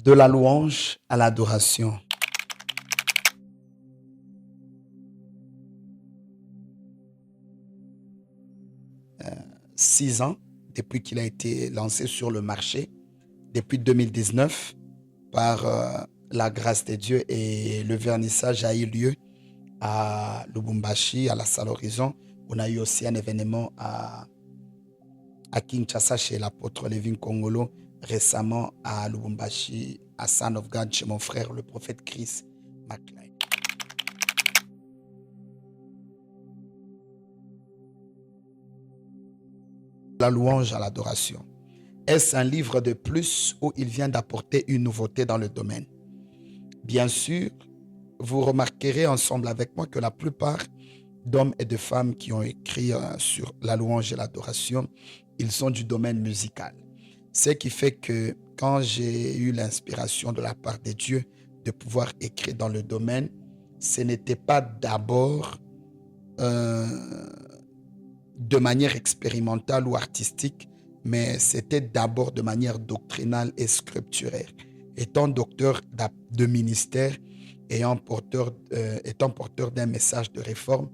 De la louange à l'adoration. 6 ans depuis qu'il a été lancé sur le marché, depuis 2019, par la grâce de Dieu, et le vernissage a eu lieu à Lubumbashi, à la Salle Horizon. On a eu aussi un événement à Kinshasa chez l'apôtre Lévin Kongolo, récemment à Lubumbashi, à Son of God, chez mon frère, le prophète Chris McLean. La louange à l'adoration. Est-ce un livre de plus où il vient d'apporter une nouveauté dans le domaine? Bien sûr, vous remarquerez ensemble avec moi que la plupart d'hommes et de femmes qui ont écrit sur la louange et l'adoration, ils sont du domaine musical. Ce qui fait que quand j'ai eu l'inspiration de la part de Dieu de pouvoir écrire dans le domaine, ce n'était pas d'abord euh, de manière expérimentale ou artistique, mais c'était d'abord de manière doctrinale et scripturaire. Étant docteur de ministère, étant porteur d'un message de réforme,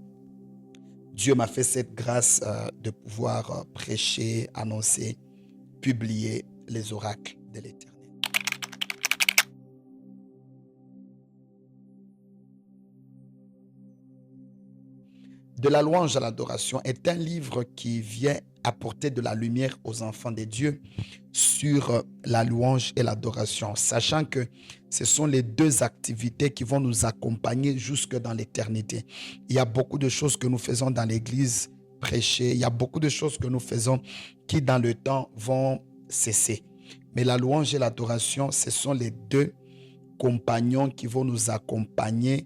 Dieu m'a fait cette grâce de pouvoir prêcher, annoncer, publier les oracles de l'Éternel. De la louange à l'adoration est un livre qui vient apporter de la lumière aux enfants de Dieu sur la louange et l'adoration, sachant que ce sont les deux activités qui vont nous accompagner jusque dans l'éternité. Il y a beaucoup de choses que nous faisons dans l'église, prêcher, il y a beaucoup de choses que nous faisons qui dans le temps vont cesser. Mais la louange et l'adoration, ce sont les deux compagnons qui vont nous accompagner,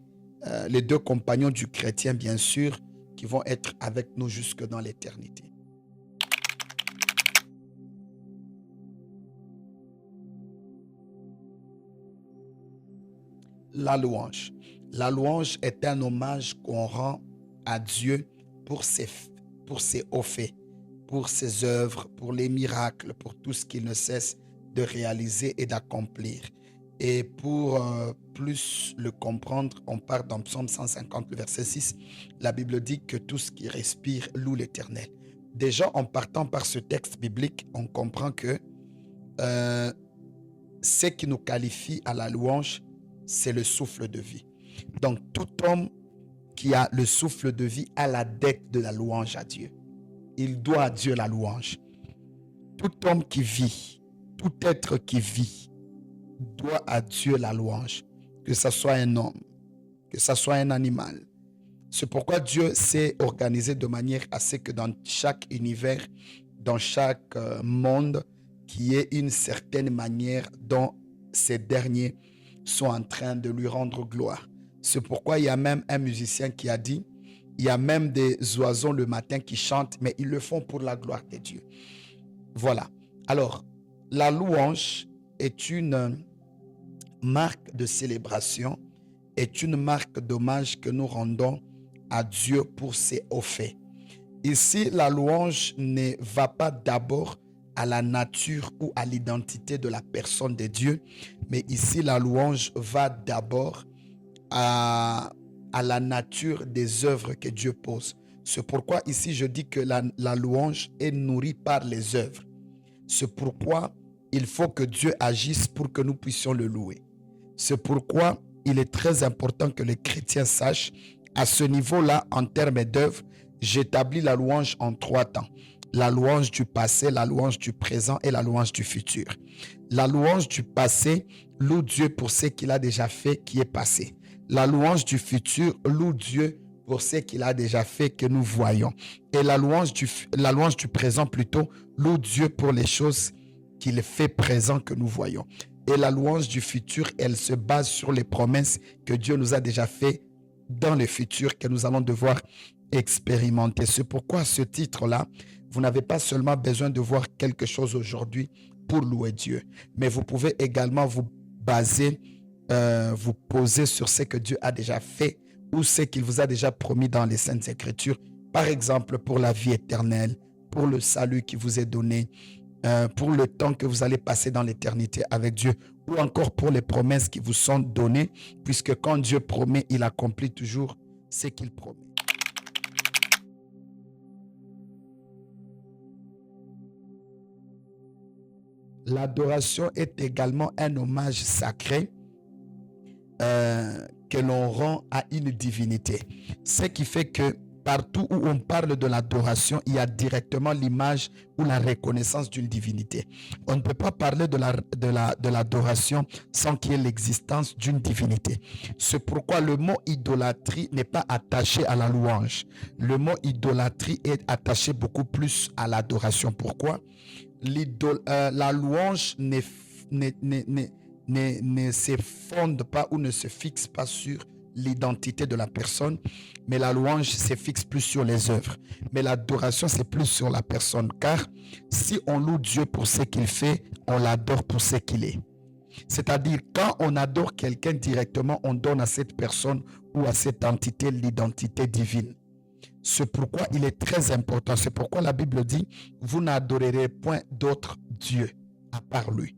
les deux compagnons du chrétien, bien sûr, qui vont être avec nous jusque dans l'éternité. La louange. La louange est un hommage qu'on rend à Dieu pour ses hauts faits, pour ses œuvres, pour les miracles, pour tout ce qu'il ne cesse de réaliser et d'accomplir. Et pour plus le comprendre, on part dans Psaume 150, le verset 6. La Bible dit que tout ce qui respire loue l'Éternel. Déjà, en partant par ce texte biblique, on comprend que ce qui nous qualifie à la louange, c'est le souffle de vie. Donc, tout homme qui a le souffle de vie a la dette de la louange à Dieu. Il doit à Dieu la louange. Tout homme qui vit, tout être qui vit, doit à Dieu la louange. Que ce soit un homme, que ce soit un animal. C'est pourquoi Dieu s'est organisé de manière à ce que dans chaque univers, dans chaque monde, qu'il y ait une certaine manière dont ces derniers sont en train de lui rendre gloire. C'est pourquoi il y a même un musicien qui a dit, il y a même des oiseaux le matin qui chantent, mais ils le font pour la gloire de Dieu. Voilà. Alors, la louange est une marque de célébration, est une marque d'hommage que nous rendons à Dieu pour ses hauts faits. Ici, la louange ne va pas d'abord à la nature ou à l'identité de la personne de Dieu, mais ici, la louange va d'abord à la nature des œuvres que Dieu pose. C'est pourquoi ici, je dis que la louange est nourrie par les œuvres. C'est pourquoi il faut que Dieu agisse pour que nous puissions le louer. C'est pourquoi il est très important que les chrétiens sachent, à ce niveau-là, en termes d'œuvres, j'établis la louange en 3 temps. La louange du passé, la louange du présent et la louange du futur. La louange du passé loue Dieu pour ce qu'il a déjà fait qui est passé. La louange du futur loue Dieu pour ce qu'il a déjà fait que nous voyons. Et la louange du présent plutôt loue Dieu pour les choses qu'il fait présent que nous voyons. Et la louange du futur, elle se base sur les promesses que Dieu nous a déjà faites dans le futur que nous allons devoir expérimenter. C'est pourquoi ce titre-là, vous n'avez pas seulement besoin de voir quelque chose aujourd'hui pour louer Dieu, mais vous pouvez également vous baser, vous poser sur ce que Dieu a déjà fait ou ce qu'il vous a déjà promis dans les Saintes Écritures, par exemple pour la vie éternelle, pour le salut qui vous est donné, pour le temps que vous allez passer dans l'éternité avec Dieu, ou encore pour les promesses qui vous sont données, puisque quand Dieu promet, il accomplit toujours ce qu'il promet. L'adoration est également un hommage sacré que l'on rend à une divinité. Ce qui fait que partout où on parle de l'adoration, il y a directement l'image ou la reconnaissance d'une divinité. On ne peut pas parler de l'adoration sans qu'il y ait l'existence d'une divinité. C'est pourquoi le mot idolâtrie n'est pas attaché à la louange. Le mot idolâtrie est attaché beaucoup plus à l'adoration. Pourquoi? La louange ne se fonde pas ou ne se fixe pas sur l'identité de la personne, mais la louange se fixe plus sur les œuvres. Mais l'adoration, c'est plus sur la personne, car si on loue Dieu pour ce qu'il fait, on l'adore pour ce qu'il est. C'est-à-dire, quand on adore quelqu'un directement, on donne à cette personne ou à cette entité l'identité divine. C'est pourquoi il est très important. C'est pourquoi la Bible dit, vous n'adorerez point d'autre Dieu à part lui.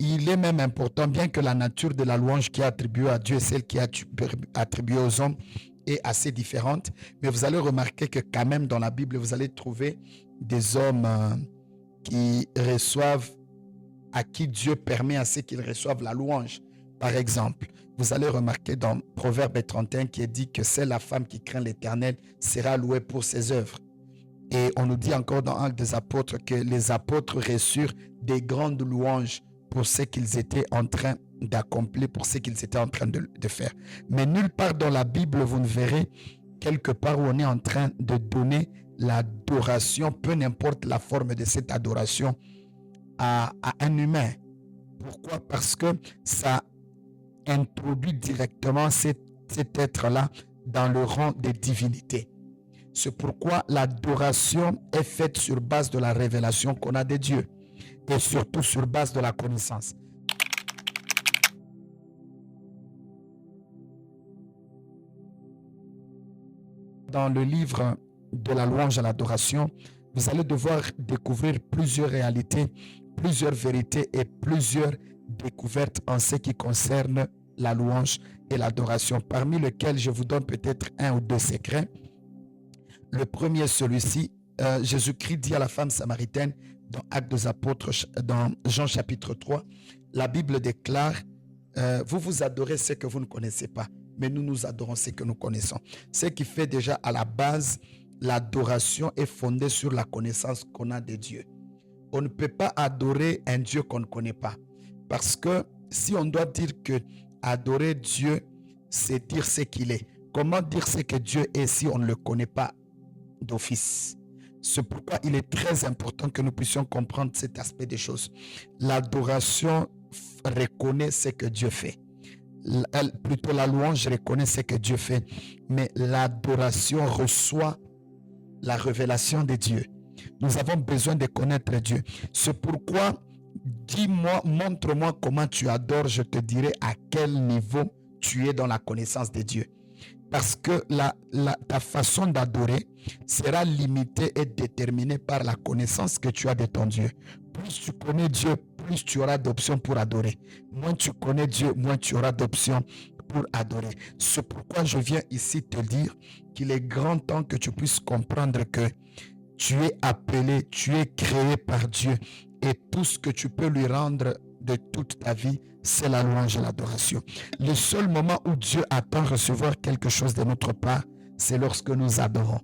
Il est même important, bien que la nature de la louange qui est attribuée à Dieu et celle qui est attribuée aux hommes est assez différente, mais vous allez remarquer que quand même dans la Bible, vous allez trouver des hommes qui reçoivent, à qui Dieu permet à ce qu'ils reçoivent la louange. Par exemple, vous allez remarquer dans Proverbe 31 qui est dit que c'est la femme qui craint l'Éternel sera louée pour ses œuvres. Et on nous dit encore dans Actes des Apôtres que les apôtres reçurent des grandes louanges pour ce qu'ils étaient en train d'accomplir, pour ce qu'ils étaient en train de faire. Mais nulle part dans la Bible, vous ne verrez quelque part où on est en train de donner l'adoration, peu importe la forme de cette adoration, à un humain. Pourquoi? Parce que ça introduit directement cet être-là dans le rang des divinités. C'est pourquoi l'adoration est faite sur base de la révélation qu'on a de Dieu et surtout sur base de la connaissance. Dans le livre de la louange à l'adoration, vous allez devoir découvrir plusieurs réalités, plusieurs vérités et plusieurs découvertes en ce qui concerne la louange et l'adoration, parmi lesquels je vous donne peut-être un ou deux secrets. Le premier, celui-ci, Jésus-Christ dit à la femme samaritaine dans Actes des Apôtres, dans Jean chapitre 3, la Bible déclare, vous vous adorez ce que vous ne connaissez pas, mais nous nous adorons ce que nous connaissons. Ce qui fait déjà à la base, l'adoration est fondée sur la connaissance qu'on a de Dieu. On ne peut pas adorer un Dieu qu'on ne connaît pas. Parce que si on doit dire que adorer Dieu, c'est dire ce qu'il est. Comment dire ce que Dieu est si on ne le connaît pas d'office? C'est pourquoi il est très important que nous puissions comprendre cet aspect des choses. L'adoration reconnaît ce que Dieu fait. Plutôt la louange reconnaît ce que Dieu fait. Mais l'adoration reçoit la révélation de Dieu. Nous avons besoin de connaître Dieu. C'est pourquoi, dis-moi, montre-moi comment tu adores, je te dirai à quel niveau tu es dans la connaissance de Dieu. Parce que ta façon d'adorer sera limitée et déterminée par la connaissance que tu as de ton Dieu. Plus tu connais Dieu, plus tu auras d'options pour adorer. Moins tu connais Dieu, moins tu auras d'options pour adorer. C'est pourquoi je viens ici te dire qu'il est grand temps que tu puisses comprendre que tu es appelé, tu es créé par Dieu et tout ce que tu peux lui rendre de toute ta vie, c'est la louange et l'adoration. Le seul moment où Dieu attend recevoir quelque chose de notre part, c'est lorsque nous adorons.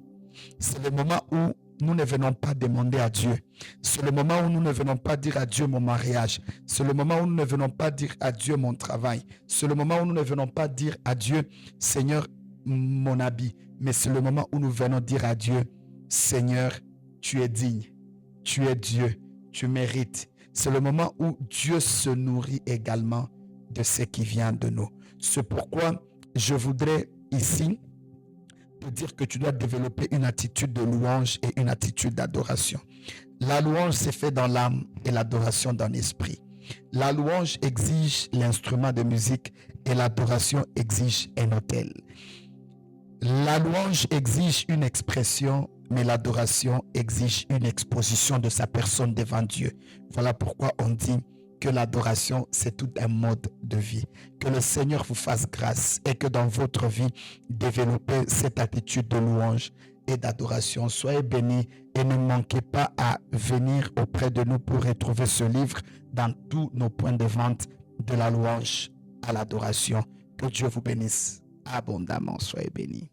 C'est le moment où nous ne venons pas demander à Dieu. C'est le moment où nous ne venons pas dire à Dieu mon mariage. C'est le moment où nous ne venons pas dire à Dieu mon travail. C'est le moment où nous ne venons pas dire à Dieu, Seigneur, mon habit. Mais c'est le moment où nous venons dire à Dieu, Seigneur, tu es digne, tu es Dieu, tu mérites. C'est le moment où Dieu se nourrit également de ce qui vient de nous. C'est pourquoi je voudrais ici te dire que tu dois développer une attitude de louange et une attitude d'adoration. La louange s'est faite dans l'âme et l'adoration dans l'esprit. La louange exige l'instrument de musique et l'adoration exige un autel. La louange exige une expression, mais l'adoration exige une exposition de sa personne devant Dieu. Voilà pourquoi on dit que l'adoration, c'est tout un mode de vie. Que le Seigneur vous fasse grâce et que dans votre vie, développez cette attitude de louange et d'adoration. Soyez bénis et ne manquez pas à venir auprès de nous pour retrouver ce livre dans tous nos points de vente de la louange à l'adoration. Que Dieu vous bénisse abondamment. Soyez bénis.